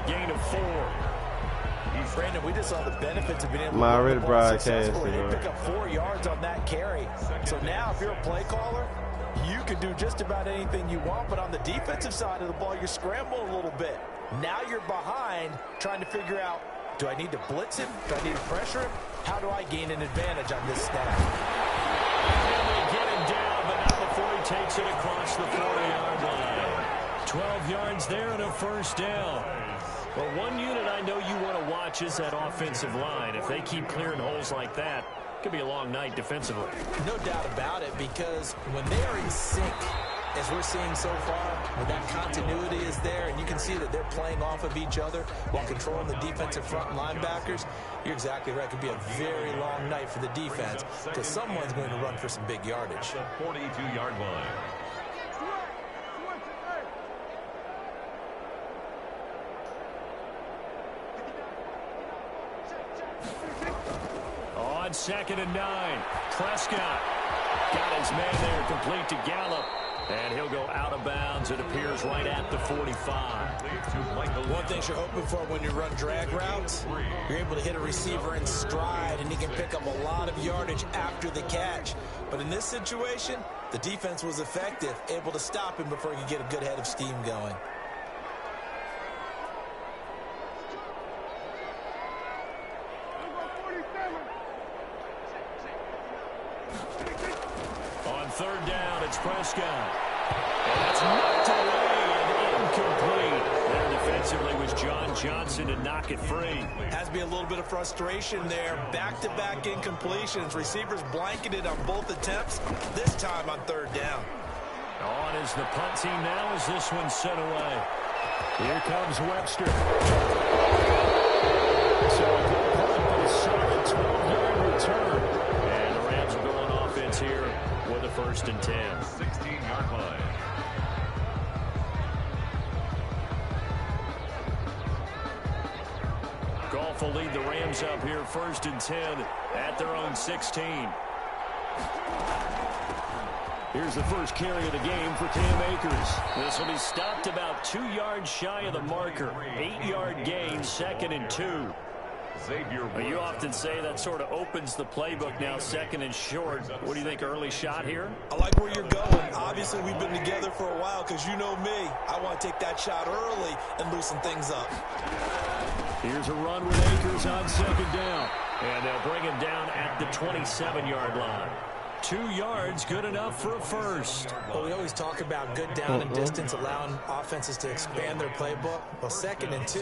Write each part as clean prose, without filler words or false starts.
gain of 4. Brandon, we just saw the benefits of being able to run the ball successfully. They pick up 4 yards on that carry. So now if you're a play caller, you can do just about anything you want, but on the defensive side of the ball, you're scrambling a little bit. Now you're behind trying to figure out, do I need to blitz him? Do I need to pressure him? How do I gain an advantage on this snap? And they get him down, but not before he takes it across the 40-yard line. 12 yards there and a first down. Well, one unit I know you want to watch is that offensive line. If they keep clearing holes like that, it could be a long night defensively. No doubt about it, because when they are in sync, as we're seeing so far, when that continuity is there, and you can see that they're playing off of each other while controlling the defensive front linebackers, you're exactly right. It could be a very long night for the defense because someone's going to run for some big yardage. The 42-yard line. On 2nd and 9, Prescott got his man there, complete to Gallup. And he'll go out of bounds, it appears, right at the 45. One thing you're hoping for when you run drag routes, you're able to hit a receiver in stride, and he can pick up a lot of yardage after the catch. But in this situation, the defense was effective, able to stop him before he could get a good head of steam going. On 3rd down, it's Prescott. And that's knocked away and incomplete. There defensively was John Johnson to knock it free. Has to be a little bit of frustration there. Back-to-back incompletions. Receivers blanketed on both attempts, this time on 3rd down. On is the punt team now as this one's sent away. Here comes Webster. So a good punt, but a solid 12-yard return. And the Rams will go on offense here with a 1st and 10. 16-yard line. Goff will lead the Rams up here 1st and 10 at their own 16. Here's the first carry of the game for Cam Akers. This will be stopped about 2 yards shy of the marker. 8-yard gain, 2nd and 2. Well, you often say that sort of opens the playbook now, 2nd and short. What do you think, early shot here? I like where you're going. Obviously, we've been together for a while because you know me. I want to take that shot early and loosen things up. Here's a run with Akers on 2nd down. And they'll bring him down at the 27-yard line. 2 yards, good enough for a first. Well, we always talk about good down and distance, allowing offenses to expand their playbook. Well, 2nd and 2,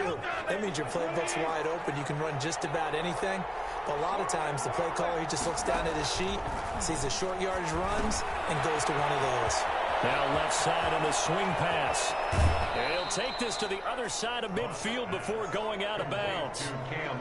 that means your playbook's wide open. You can run just about anything. But a lot of times, the play caller, he just looks down at his sheet, sees the short yardage runs, and goes to one of those. Now left side on the swing pass. And he'll take this to the other side of midfield before going out of bounds.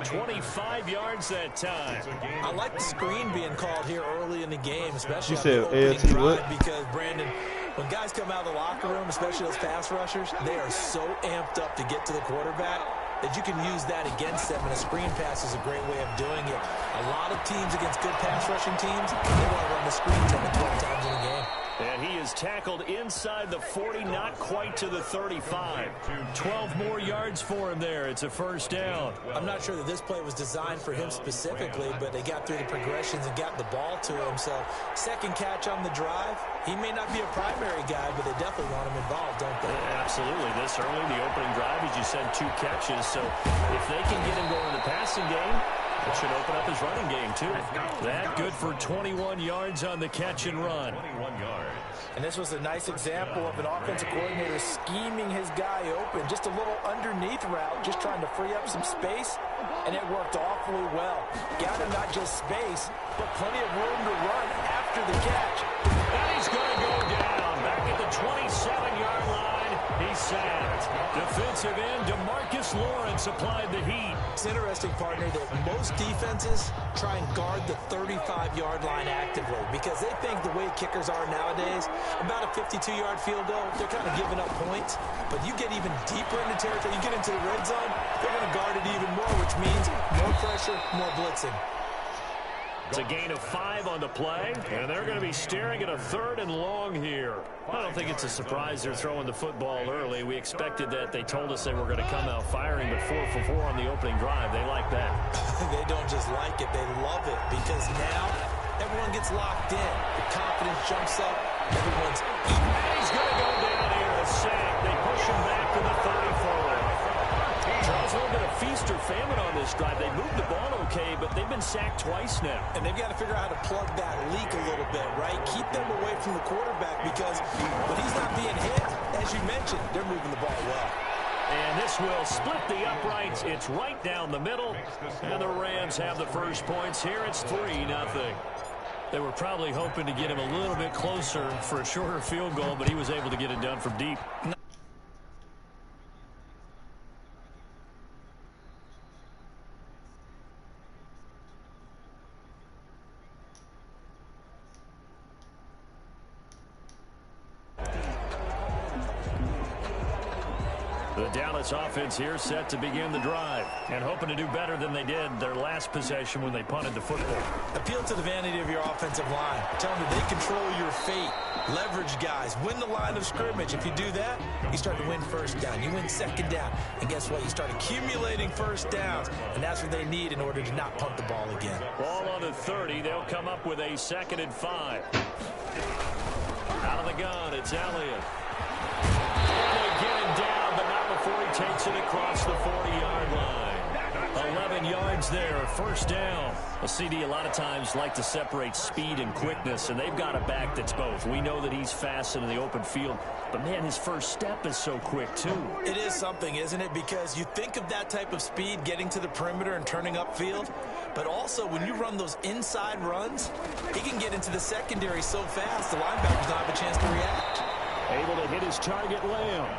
25 yards that time. I like the screen being called here early in the game, especially on the opening drive, because, Brandon, when guys come out of the locker room, especially those pass rushers, they are so amped up to get to the quarterback that you can use that against them, and a screen pass is a great way of doing it. A lot of teams against good pass rushing teams, they want to run the screen 10 to 12 times in a game. And he is tackled inside the 40, not quite to the 35. 12 more yards for him there. It's a first down. I'm not sure that this play was designed for him specifically, but they got through the progressions and got the ball to him. So, 2nd catch on the drive. He may not be a primary guy, but they definitely want him involved, don't they? Yeah, absolutely. This early, the opening drive, as you said, 2 catches. So, if they can get him going in the passing game, it should open up his running game, too. That good for 21 yards on the catch and run. 21 yards. And this was a nice example of an offensive coordinator scheming his guy open. Just a little underneath route, just trying to free up some space, and it worked awfully well. Got him not just space, but plenty of room to run after the catch. And he's going to go down back at the 27-yard line. He's sacked. Defensive end DeMarcus Lawrence applied the heat. It's interesting, partner, that most defenses try and guard the 35-yard line actively because they think the way kickers are nowadays, about a 52-yard field goal, they're kind of giving up points. But you get even deeper into territory, you get into the red zone, they're going to guard it even more, which means more pressure, more blitzing. It's a gain of 5 on the play, and they're going to be staring at a 3rd and long here. I don't think it's a surprise they're throwing the football early. We expected that. They told us they were going to come out firing, but 4 for 4 on the opening drive. They like that. They don't just like it, they love it, because now everyone gets locked in. The confidence jumps up. Everyone's eating. And he's going to go down here, a sack. They push him back to the 34. Charles, a little bit of feast or famine on this drive. They moved the ball okay, but they've been sacked twice now. And they've got to figure out how to plug that leak a little bit, right? Keep them away from the quarterback, because when he's not being hit, as you mentioned, they're moving the ball well. And this will split the uprights. It's right down the middle. And the Rams have the first points here. It's 3-0. They were probably hoping to get him a little bit closer for a shorter field goal, but he was able to get it done from deep. The Dallas offense here set to begin the drive and hoping to do better than they did their last possession when they punted the football. Appeal to the vanity of your offensive line. Tell them that they control your fate. Leverage guys. Win the line of scrimmage. If you do that, you start to win first down. You win second down. And guess what? You start accumulating first downs. And that's what they need in order to not punt the ball again. Ball on the 30. They'll come up with a 2nd and 5. Out of the gun, it's Elliott. And they get him down, but not before he takes it across the 40-yard line. 11 yards there, first down. A CD a lot of times like to separate speed and quickness, and they've got a back that's both. We know that he's fast in the open field, but, man, his first step is so quick, too. It is something, isn't it? Because you think of that type of speed getting to the perimeter and turning upfield, but also when you run those inside runs, he can get into the secondary so fast the linebackers don't have a chance to react. Able to hit his target, Lamb.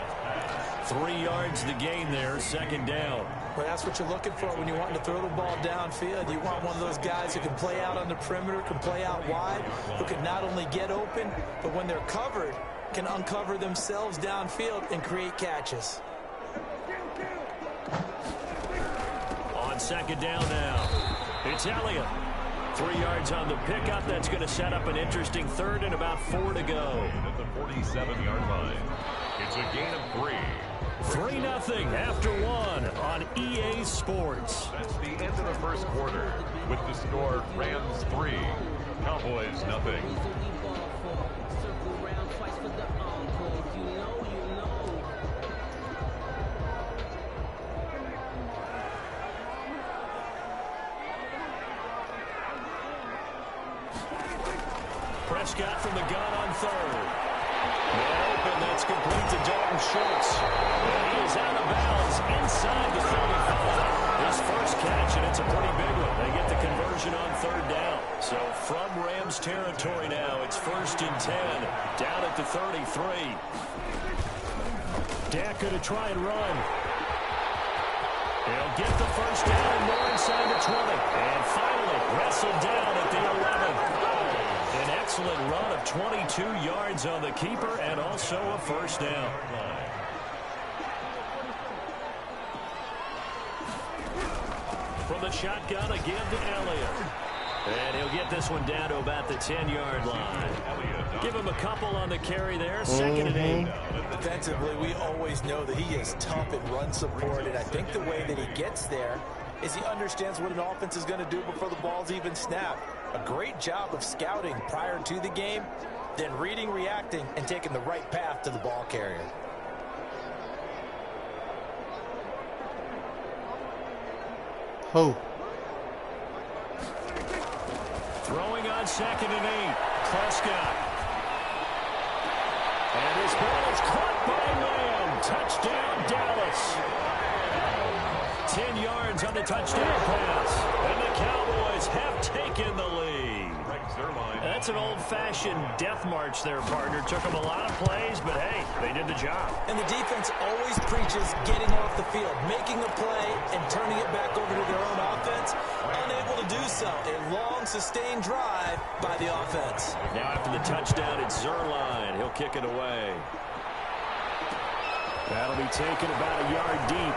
3 yards the gain there, 2nd down. Well, that's what you're looking for when you want to throw the ball downfield. You want one of those guys who can play out on the perimeter, can play out wide, who can not only get open, but when they're covered, can uncover themselves downfield and create catches. On 2nd down now, it's Elliott. 3 yards on the pickup. That's going to set up an interesting 3rd and about 4 to go. At the 47-yard line. It's a gain of 3. 3-0 after 1 on EA Sports. That's the end of the first quarter with the score Rams 3, Cowboys 0. Prescott from the gun on 3rd. Open, that's complete to Dalton Schultz. And he is out of bounds inside the 35. His first catch, and it's a pretty big one. They get the conversion on 3rd down. So from Rams territory now, it's 1st and 10, down at the 33. Dak going to try and run. He'll get the first down and more inside the 20. And finally, wrestled down at the 11. An excellent run of 22 yards on the keeper and also a first down. From the shotgun again to Elliott. And he'll get this one down to about the 10-yard line. Give him a couple on the carry there. 2nd and 8. Defensively, we always know that he is tough in run support, and I think the way that he gets there is he understands what an offense is going to do before the ball's even snapped. A great job of scouting prior to the game, then reading, reacting, and taking the right path to the ball carrier. Oh. Throwing on 2nd and 8. Prescott. And his ball is caught by Lamb. Touchdown, Dallas. 10 yards on the touchdown pass. And the Cowboys have taken the lead. That's an old-fashioned death march there, partner. Took them a lot of plays, but, hey, they did the job. And the defense always preaches getting off the field, making a play, and turning it back over to their own offense. Unable to do so. A long, sustained drive by the offense. Now after the touchdown, it's Zerline. He'll kick it away. That'll be taken about a yard deep.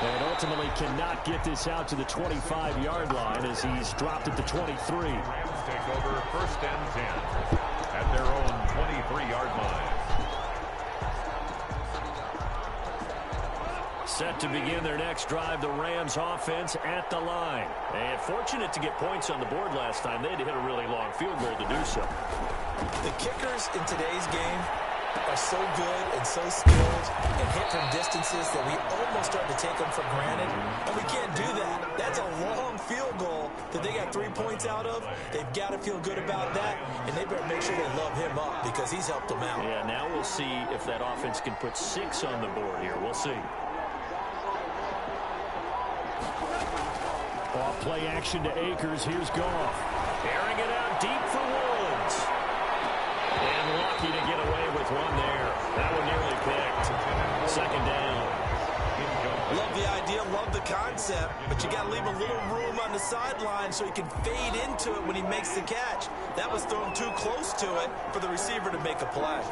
And ultimately cannot get this out to the 25-yard line as he's dropped at the 23. Rams take over 1st and 10 at their own 23-yard line. Set to begin their next drive, the Rams offense at the line. And fortunate to get points on the board last time. They had to hit a really long field goal to do so. The kickers in today's game are so good and so skilled and hit from distances that we almost start to take them for granted. And we can't do that. That's a long field goal that they got 3 points out of. They've got to feel good about that, and they better make sure they love him up because he's helped them out. Yeah, now we'll see if that offense can put 6 on the board here. We'll see. Off play action to Akers. Here's Goff. Airing it out deep for Woods. And lucky to get away with one there. That one nearly picked. 2nd down. Love the idea, love the concept, but you got to leave a little room on the sideline so he can fade into it when he makes the catch. That was thrown too close to it for the receiver to make a play.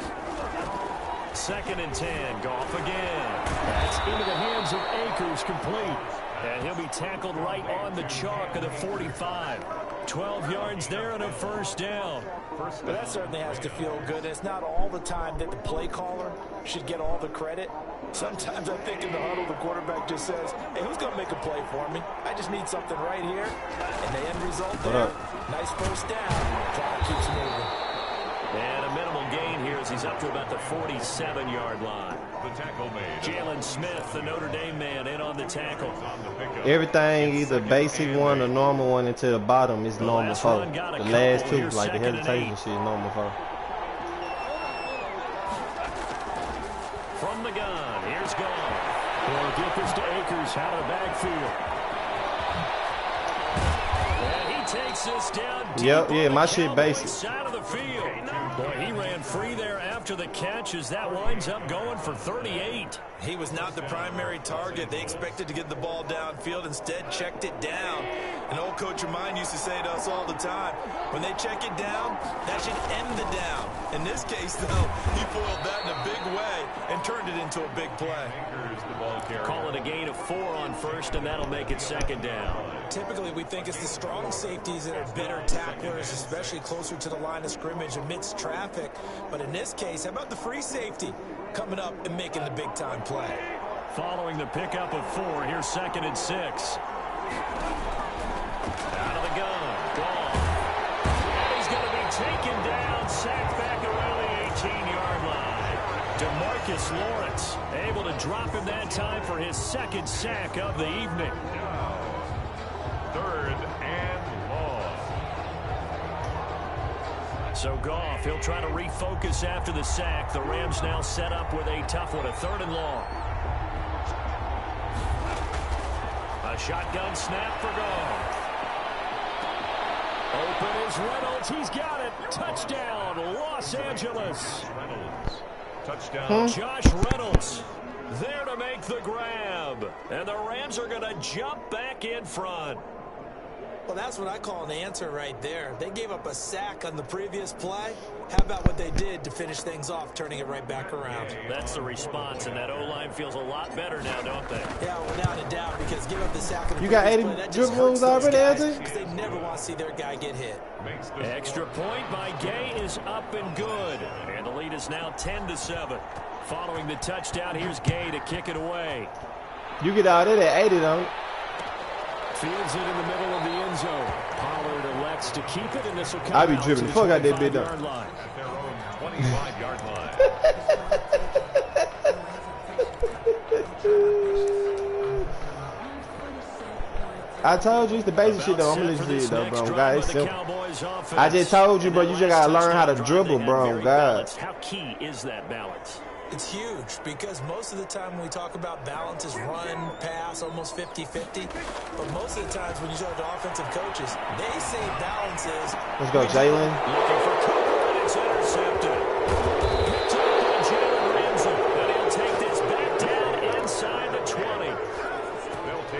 2nd and 10. Goff again. That's into the hands of Akers, complete. And he'll be tackled right on the chalk of the 45. 12 yards there and a 1st down. But that certainly has to feel good. It's not all the time that the play caller should get all the credit. Sometimes I think in the huddle, the quarterback just says, hey, who's going to make a play for me? I just need something right here. And the end result there, nice 1st down. Clock keeps moving. And a minimal gain here as he's up to about the 47-yard line. The tackle made. Jalen Smith, the Notre Dame man, in on the tackle. Everything, either basic one or normal one, into the bottom is normal for. The last two, like the hesitation shit, is normal for. From the gun, here's Goff. He'll get this to Akers out of the backfield. And he takes this down deep. Yep, yeah, my shit Cowboys basic. side of the field. Boy, he ran free there after the catch as that winds up going for 38. He was not the primary target. They expected to get the ball downfield. Instead, checked it down. An old coach of mine used to say to us all the time, when they check it down, that should end the down. In this case, though, he foiled that in a big way and turned it into a big play. Call it a gain of 4 on 1st, and that'll make it 2nd down. Typically, we think it's the strong safeties that are better tacklers, especially closer to the line of scrimmage amidst traffic. But in this case, how about the free safety coming up and making the big-time play? Following the pickup of 4, here's 2nd and 6. Out of the gun, Goff. And he's going to be taken down, sacked back around the 18-yard line. DeMarcus Lawrence able to drop him that time for his 2nd sack of the evening. 3rd and long. So Goff, he'll try to refocus after the sack. The Rams now set up with a tough one, a 3rd and long. A shotgun snap for Goff. Open is Reynolds. He's got it. Touchdown, Los Angeles. Reynolds. Touchdown. Josh Reynolds there to make the grab. And the Rams are going to jump back in front. Well, that's what I call an answer right there. They gave up a sack on the previous play. How about what they did to finish things off, turning it right back around? That's the response, and that O-line feels a lot better now, don't they? Yeah, without a doubt, because give up the sack on the You got 80 previous play, that just dribble moves hurts those already, guys, Anthony? because they never want to see their guy get hit. Extra point by Gay is up and good. And the lead is now 10-7. Following the touchdown, here's Gay to kick it away. You get out of there at 80, don't you? Fields it in the middle of the end zone. Pollard elects to keep it, and this will come I be out dribbling to the fuck out that 25 bit though. yard line. At their own 25-yard line. I told you it's the basic shit though. I'm gonna listen to it though, bro. God, it's simple. I just told you, bro. You just gotta learn how to dribble, bro. God. How key is that balance? It's huge because most of the time when we talk about balance is run, pass, almost 50-50. But most of the times when you talk to offensive coaches, they say balance is... Let's go, Jalen. Looking for Cooper, and it's intercepted. Picked up by Jalen Ramsey. And he'll take this back down inside the 20.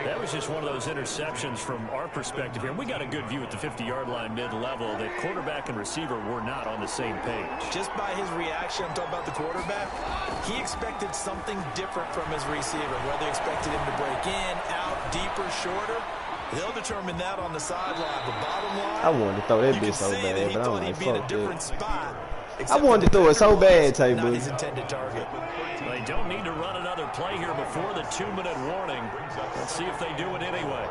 That was just one of those interceptions from our perspective here. We got a good view at the 50-yard line mid-level that quarterback and receiver were not on the same page. Just by his reaction, I'm talking about the quarterback, he expected something different from his receiver, whether he expected him to break in, out, deeper, shorter. They'll determine that on the sideline. The bottom line, I wanted to throw that bitch so bad, but I'm like, fuck it. I wanted to throw it so bad, Tay-Boo. His intended target. They don't need to run another play here before the 2-minute warning. Let's see if they do it anyway.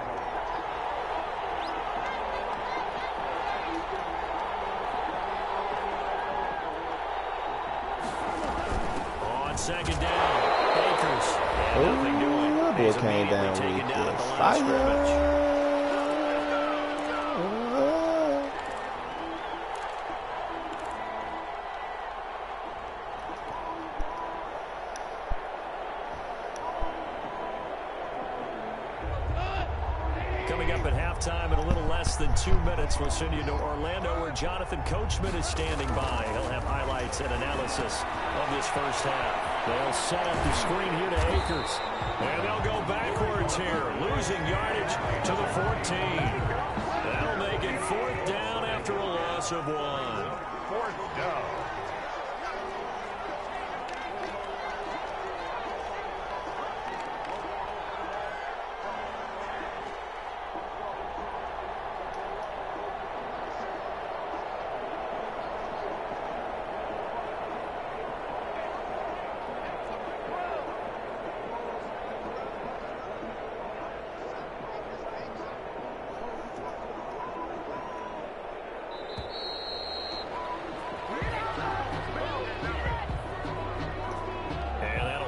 On second down, Akers. Nothing doing. That boy came down with this fire. Coming up at halftime in a little less than 2 minutes, we'll send you to Orlando where Jonathan Coachman is standing by. He'll have highlights and analysis of this first half. They'll set up the screen here to Akers. And they'll go backwards here, losing yardage to the 14. That'll make it 4th down after a loss of 1. 4th down.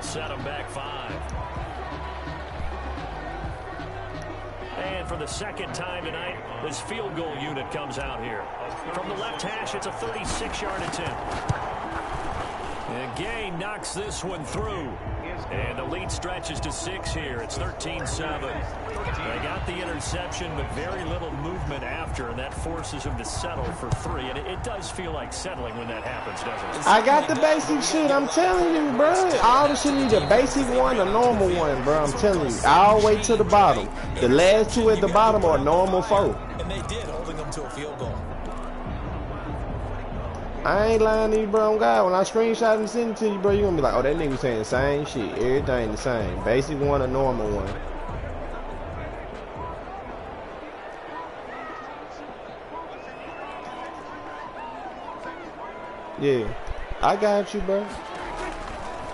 Set him back 5. And for the second time tonight, this field goal unit comes out here. From the left hash, it's a 36-yard attempt. And Gay knocks this one through. And the lead stretches to 6 here. It's 13-7. They got the interception, but very little movement after, and that forces him to settle for 3. And it does feel like settling when that happens, doesn't it? I got the basic shit. I'm telling you, bro. All the shit need a basic one, a normal one, bro. I'm telling you. All the way to the bottom. The last 2 at the bottom are normal 4. And they did, holding them to a field goal. I ain't lying to you, bro. God, when I screenshot and send it to you, bro, you gonna be like, oh, that nigga saying the same shit. Everything the same. Basic one, a normal one. Yeah, I got you, bro.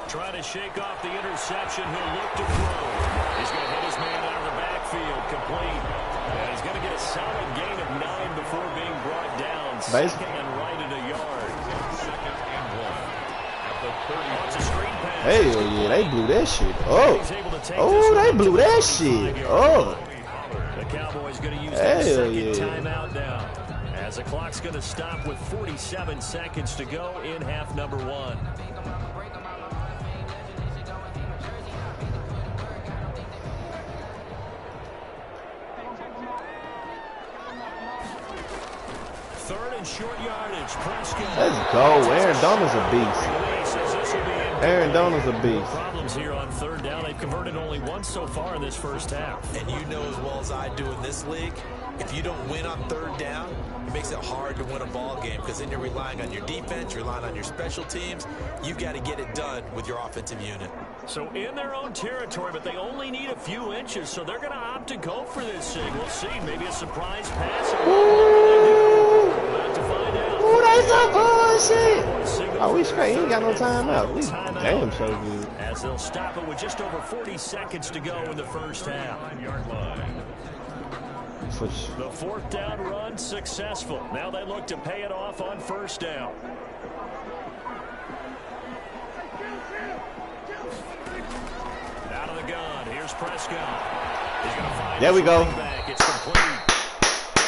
Trying to shake off the interception. He'll look to throw. He's going to hit his man out of the backfield. Complete. And he's going to get a solid gain of 9 before being brought down. Second and right at a yard. 2nd and 1. At the 30. It's a screen pass. Hell yeah, they blew that shit. Oh, they blew that shit. Oh. The Cowboys going to use their second timeout now. As the clock's going to stop with 47 seconds to go in half number 1. Third and short yardage. Prescott. Let's go. Aaron Donald's a beast. Aaron Donald's a beast. Problems here on 3rd down. They've converted only once so far in this first half. And you know as well as I do in this league, if you don't win on 3rd down, it makes it hard to win a ball game because then you're relying on your defense, you're relying on your special teams. You've got to get it done with your offensive unit. So in their own territory, but they only need a few inches, so they're going to opt to go for this thing. We'll see. Maybe a surprise pass. We'll have to find out. Ooh, that's some bullshit. Oh, we straight. He ain't got no timeout. We damn so good. As they'll stop it with just over 40 seconds to go in the first half. 9-yard line. The 4th down run successful. Now they look to pay it off on 1st down. Out of the gun. Here's Prescott. He's going to find there we go. Back. It's complete.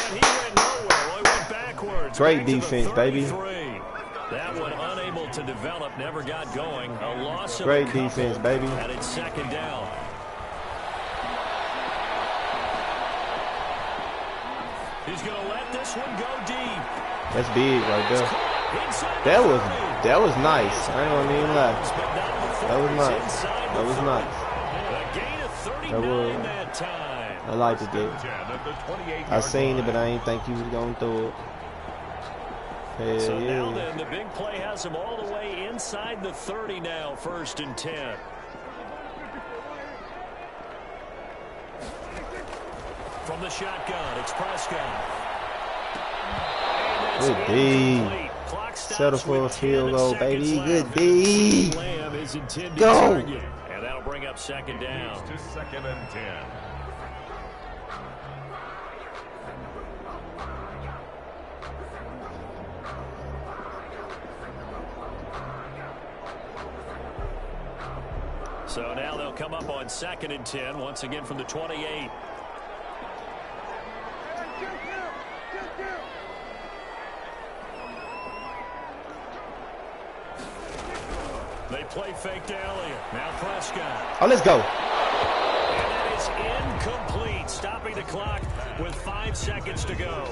And he went nowhere. Well, he went backwards. Great defense, baby. That one unable to develop, never got going. A loss of great defense, baby. And it's 2nd down. He's going to let this one go deep. That's big right there. That was nice. I ain't gonna even lie. That was nice. That was nice. A gain of 39 that time. I like to do. I seen it, but I ain't think he was going to throw it. Hell So yeah. now then, the big play has him all the way inside the 30 now, 1st and 10. From the shotgun, it's Prescott. Good D. Settle for a field goal, baby. Good D. Go. And that'll bring up 2nd down. To 2nd and 10. So now they'll come up on 2nd and 10, once again from the 28. They play fake to Elliott. Now Prescott. Oh, let's go. And that is incomplete, stopping the clock with 5 seconds to go.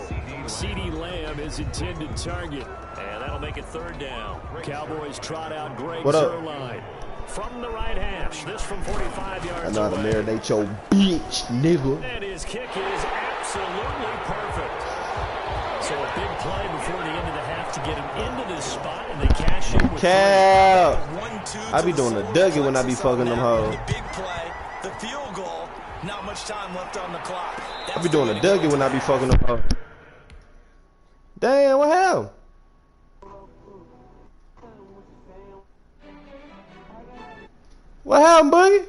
CeeDee Lamb is intended target, and that'll make it 3rd down. Cowboys trot out Greg Zuerlein from the right hash. This from 45 yards I know how to away. marinate your bitch, nigga. And his kick is absolutely perfect. So a big play before the end of the half to get him into this spot, and they cash in with Cap. 1-2 I be doing the Dougie when I be fucking them hoes. The big play, the field goal, not much time left on the clock. I be doing the Dougie when I be fucking them hoes. Damn, what happened? What happened, Boogie?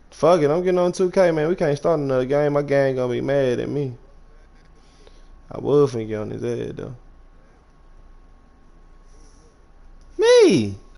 Fuck it, I'm getting on 2K, man. We can't start another game. My gang gonna be mad at me. I was finna get on his head, though. Me!